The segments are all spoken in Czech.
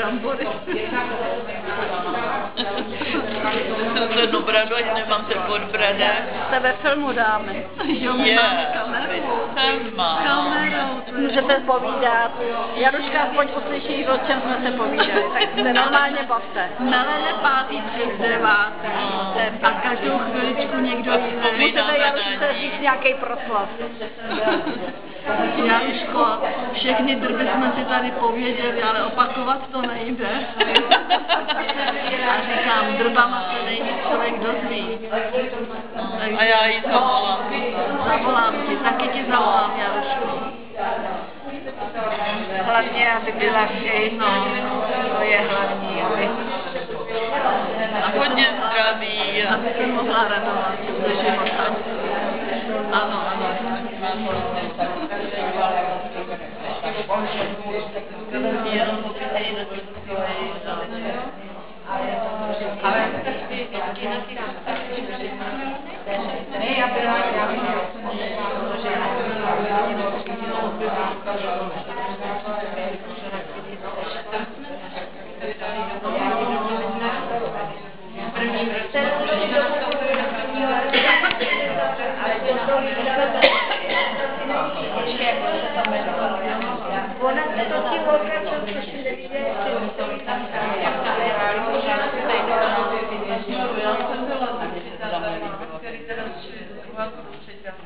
brambory. Jsem to jednu bradu, ať nemám ten podbrada. Se ve filmu dáme. Jo, my máme kameru. Můžete povídat. Jaruška, pojď uslyší, o čem jsme se povídali. Tak se normálně bavte. Melene 5.9. A každou chviličku někdo jiný. Můžete Jarušce říct nějaký proslov. Jaruško, všechny drby jsme si tady pověděli, ale opakovat to nejde. A říkám, drbama se nejvíc člověk dozví. A já jí zavolám. Zavolám ti, taky ti zavolám, Jaruško. Hlavně, aby byla všechno, to je hlavní, aby... A hodně zdraví. Aby se mohla radovat ze života. Ano, ano. Ona to ti pokračuje, což si nevíde,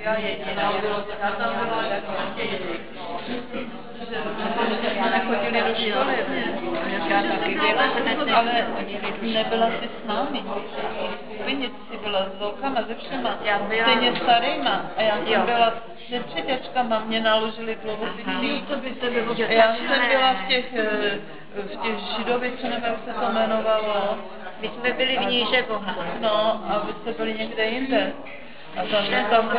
já jediná, já tam byla nechodili do školy, já taky byla, ale nebyla jsi s námi. Skupině jsi byla s holkama, ze všema, stejně starýma. A já jsem byla se třeťačkama, mě naložili dlouhopisí. Já jsem byla v těch Židovice, nebo jak se to jmenovalo. My jsme byli v Nížeboha. No, a vy jste byli někde jinde. A tam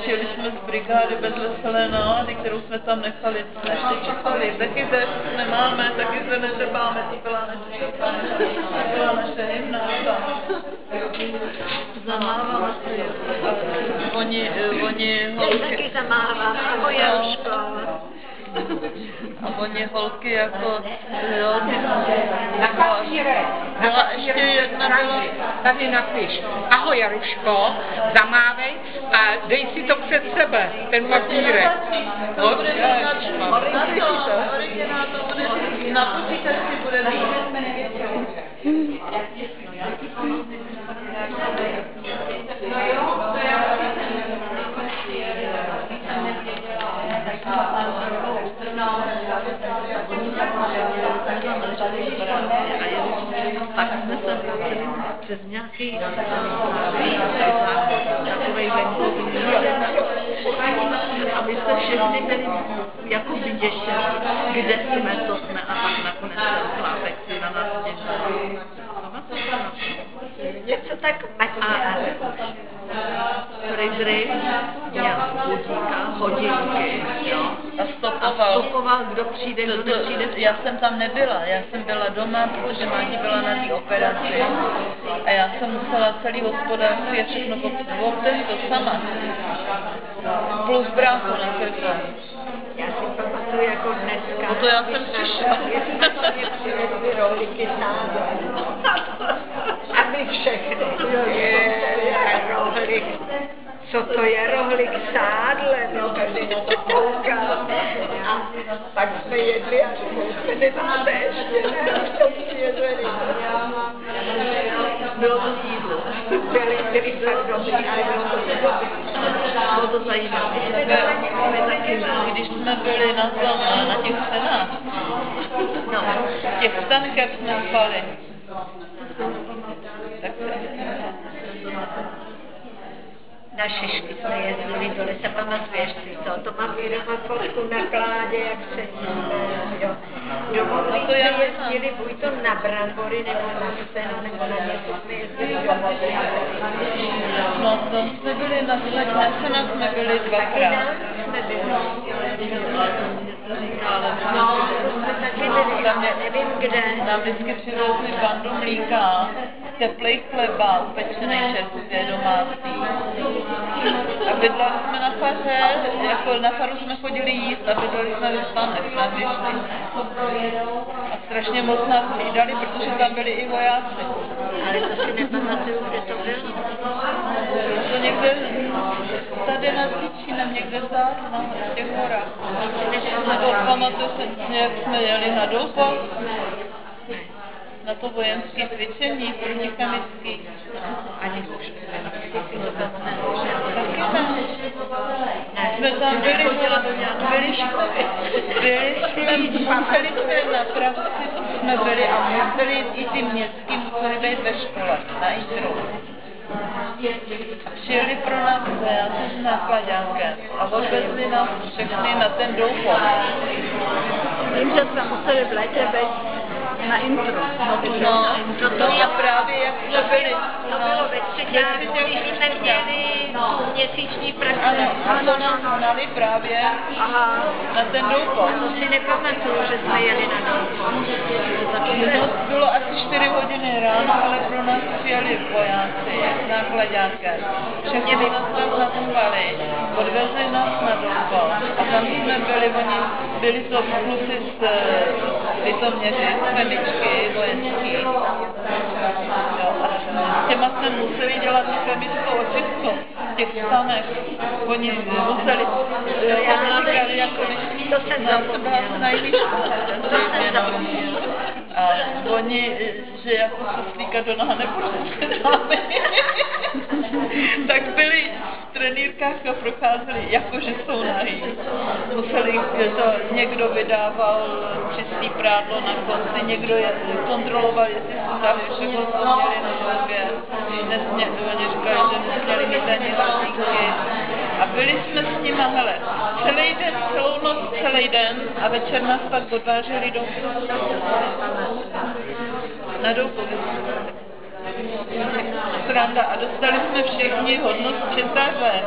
přijeli jsme z brigády bez veselé nálady, kterou jsme tam nechali, jsme ještě čekali. Taky zde nemáme, taky se neřebáme, to byla naše hymna. Zamávala si. Oni holky... Taky zamávala, ahoj Jaruško. A oni holky jako... Byla ještě jedna byla... Tady napiš, ahoj Jaruško, zamávej a dej si to před sebe, ten papírek. Na počítači bude pak jsme se přes nějaký takovej venkovní, aby se všechny byli jako vyděšeni, kde jsme, co jsme, a pak nakonec ten chlápek si na nás těžil. Něco tak Fridry měl budíka, hodinky, jo. A stopoval, kdo přijde, kdo nepřijde. Já jsem tam nebyla, já jsem byla doma, protože Máti byla na té operaci. A já jsem musela celý hospodářství a všechno obtejit to sama. Plus bráchu na krku. Já si pamatuju jako dneska. No to já jsem přišla. Mě přivezli rohlíky sádle. Aby všechny. Rohlík. Co to je rohlík sádle? No, každý na to koukal. A pak jsme jedli a jsme nemáme ještě. Bylo to jídlo. Byli fakt dobrý, ale bylo to zajímavé. Když jsme byli na těch cenách, no, v těch stankách jsme spali. Na Šišky jsme jezdili do lesa, pamatuješ si to? To mám jenom fotku na kládě, jak se jo. Domovlí jsme jezdili buď to na brambory, nebo na seno, nebo na něco jsme jezdili domovlí. No, to jsme byli na senách, jsme byli dvakrát. Jsme byli. No, jsme taky byli, ale nevím kde. Nám vždycky přivezli bandu mlíka. teplej chleba, upečený čerstvě domácí. A bydleli jsme na faře, jako na faru jsme chodili jíst a bydleli jsme ve stanech na Věšti. A strašně moc nás hlídali, protože tam byli i vojáci. Ale to si nepamatuju, kde to bylo. To někde tady nad Týčínem, někde vzdále, v těch horách. Nebo pamatuju se, jak jsme jeli na Doupov, na to vojenské cvičení protikomický. Ani už Taky tam. Jsme tam byli, museli jsme na praxi, jsme byli a museli i ty městský museli být ve škole, na Intru. A přijeli pro nás vojáci s nákladňánkem a odvezli nás všechny na ten Doupov. Vím, že jsme museli v létě být na Intru. No, a právě jak jsme byli. To bylo ve Středňáku, když jsme měli tu měsíční praxi. Ano, a to nás znali právě na ten Doupov. To si nepamatuju, že jsme jeli na Doupov. No, bylo asi 4 hodiny ráno, ale pro nás přijeli vojáci s nákladňánkem. Všechny by nás tam zaspali, odvezli nás na Doupov a tam jsme byli, byli to kluci z Litoměři, z chemičky vojenský. S těma jsme museli dělat chemickou očistku v těch stanech. Oni museli, říkali, jako to jsem zapomněla. na jiný a oni, že jako šuslíka do noha neprostředáme, tak byli v trenýrkách a procházeli, jakože jsou nahý. Museli to, někdo vydával čistý prádlo na konci, někdo je kontroloval, jestli sundaly všechno, co měli na sobě. Oni říkali, že nesměli mít ani hrstníky. A byli jsme s nima, hele, celý den, celou noc, celý den a večer nás pak odváželi domů. Na Doupově. Sranda. A dostali jsme všichni hodnost četaře.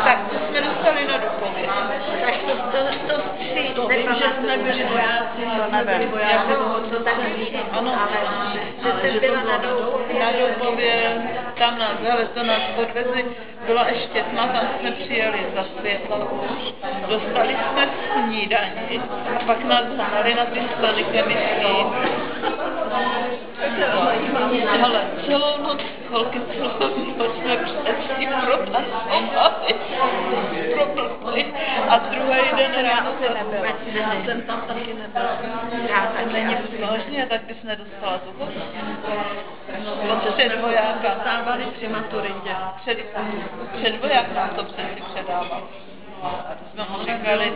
Tak to jsme dostali na Doupově. Tak to si Vím, že jsme byli vojáci, to nebyli vojáci. to tak vím, Ano, ale že jsem byla na Doupově. Na Doupově, tam nás, hele, to nás odvezli, byla ještě tma, tam jsme přijeli za světla už. Dostali jsme snídani a pak nás zahnali na ty stany chemický. Hele, celou noc, holky, celou noc jsme předtím protasovali, proplkli a druhý den ráno se nebyla. Já jsem tam taky nebyla. A není vážně, tak bys nedostala tu host. Před vojáka. Stávali při maturitě. Před voják nám to přeci předával. A to jsme mu říkali,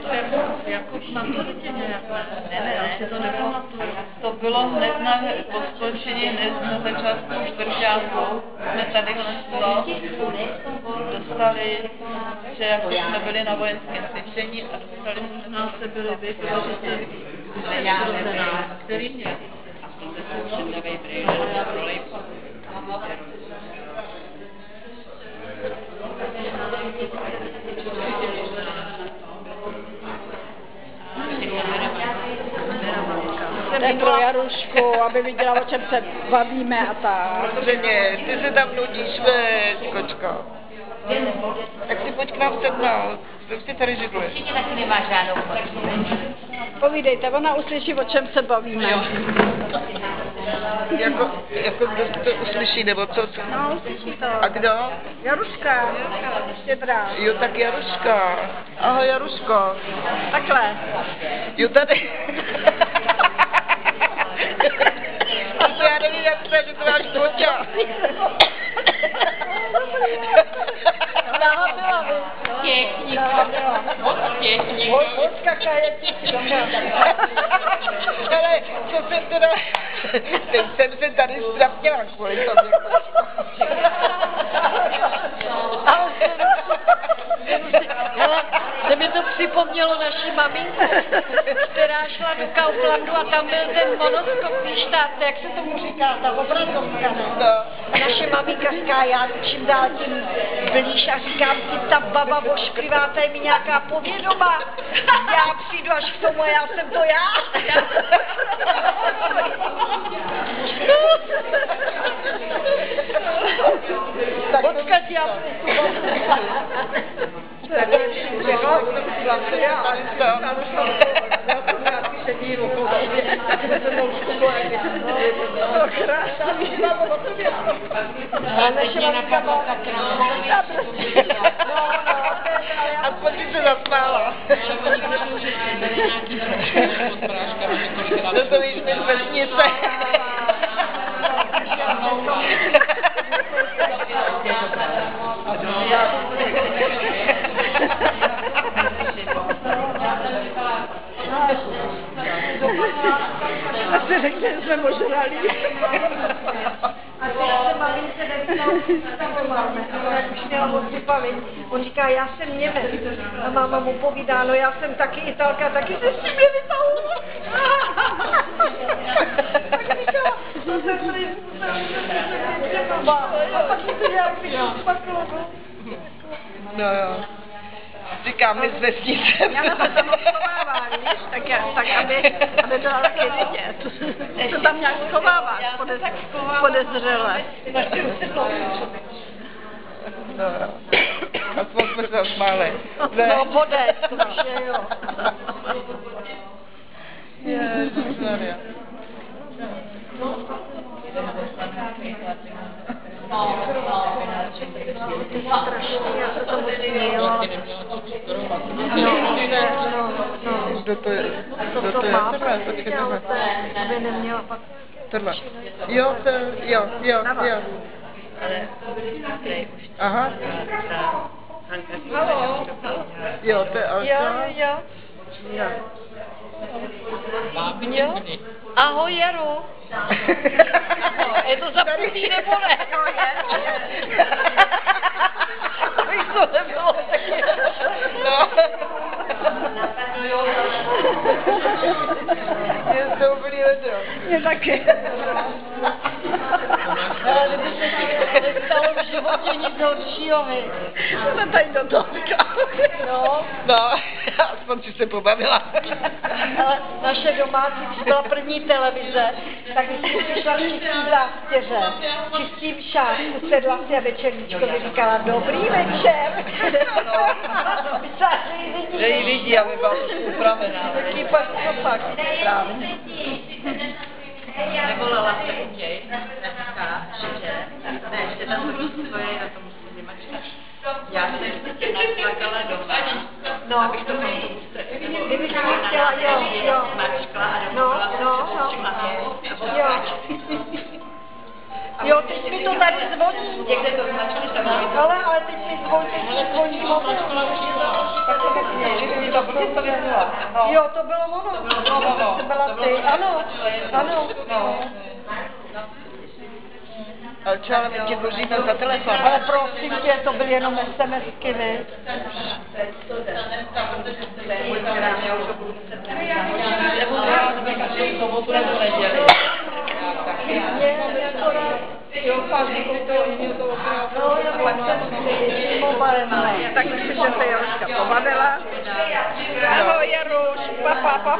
Jako v maturitě nějak. Ne, já si to nepamatuju. to bylo hned po skončení, hned na začátku čtvrťáku. Jsme tady dostali, že jako jsme byli na vojenském cvičení a dostali jsme Nás se byli vy, protože jste který měl. Jde pro Jarušku, aby viděla, o čem se bavíme a tak. Samozřejmě, ty se tam nudíš, veď, kočko. Tak si pojď k nám sednout, co si tady židluješ? Určitě taky nemáš žádnou Povídejte, ona uslyší, o čem se bavíme. Jako kdo to uslyší, nebo co? No, uslyší to. A kdo? Jaruška, Štědrá. Jo, tak Jaruška. Ahoj, Jaruško. Takhle. Jo, tady. To já nevím, jak se, že to máš koťa. Těkník. Těkník. Ale co jsem teda... Teď jsem se tady strapněla kvůli tobě. Se mi to připomnělo naši maminku, která šla do Kauflandu a tam byl ten monoskop, víš, jak se tomu říká, ta obrazovka, ne? No. Naše maminka říká, já čím dál tím blíž a říkám si, ta baba ošklivá, to je mi nějaká povědomá. Já přijdu až k tomu a já jsem to já. Odkud já aspoň si se zasmála. No to víš, my z vesnice. Asi řekne, že jsme ožrali. Už měla moc vypavit. On říká, já jsem Němec. A máma mu povídá, no já jsem taky Italka, taky se s tím je vypavil. Tak říkala, to jsem prý, a pak si to nějak vyšpaklo. No jo. Říkám, my z vesnice. Já se tam schovává, víš, tak aby byla taky vidět. Se tam nějak schovává, podezřele. No jo. Aspoň jsme se zasmáli. No, bodec, že jo. Ježišmarja. Já se tomu směla. Kdo to je? Kdo to je? Tohle. Aby neměla pak. Tohle. Jo, to jo. Aha. Jo, to je Alka. Jo. Ahoj, Jaro. Je to zapnutý nebo ne? No, je. Abych to nebylo taky. No. Je to úplný vedro. Je taky. Ale kdyby se nestalo v životě nic horšího, hej. Jsme tady do toho. No, aspoň si se pobavila. Ale naše domácí, když byla první televize, tak když jsme přišla v čistý zástěře, čistým šátku, sedla si a večerníčkovi říkala, dobrý večer. Její lidi, aby byla upravená. Taký pak to pak. Správně. Nevolala se u něj dneska, že ne, ještě tam to svoje, na to musím vymačkat. Já jsem si nasmakala doma, abych to tam Kdybych chtěla, jo. mačkla a No. Jo, teď mi to tady zvoní. někde to značili tam. Ale teď mi zvoní mobil. Tak to bych měl, že mi to bude to věděla. Jo, to bylo ono. To byla ty. Ano. No. Ale čo, ale my tě dlužíme za telefon. Ale prosím tě, to byly jenom SMS-ky, vy. Tak myslím, že se Jaruška pobavila. Ahoj, Jaruš, papa.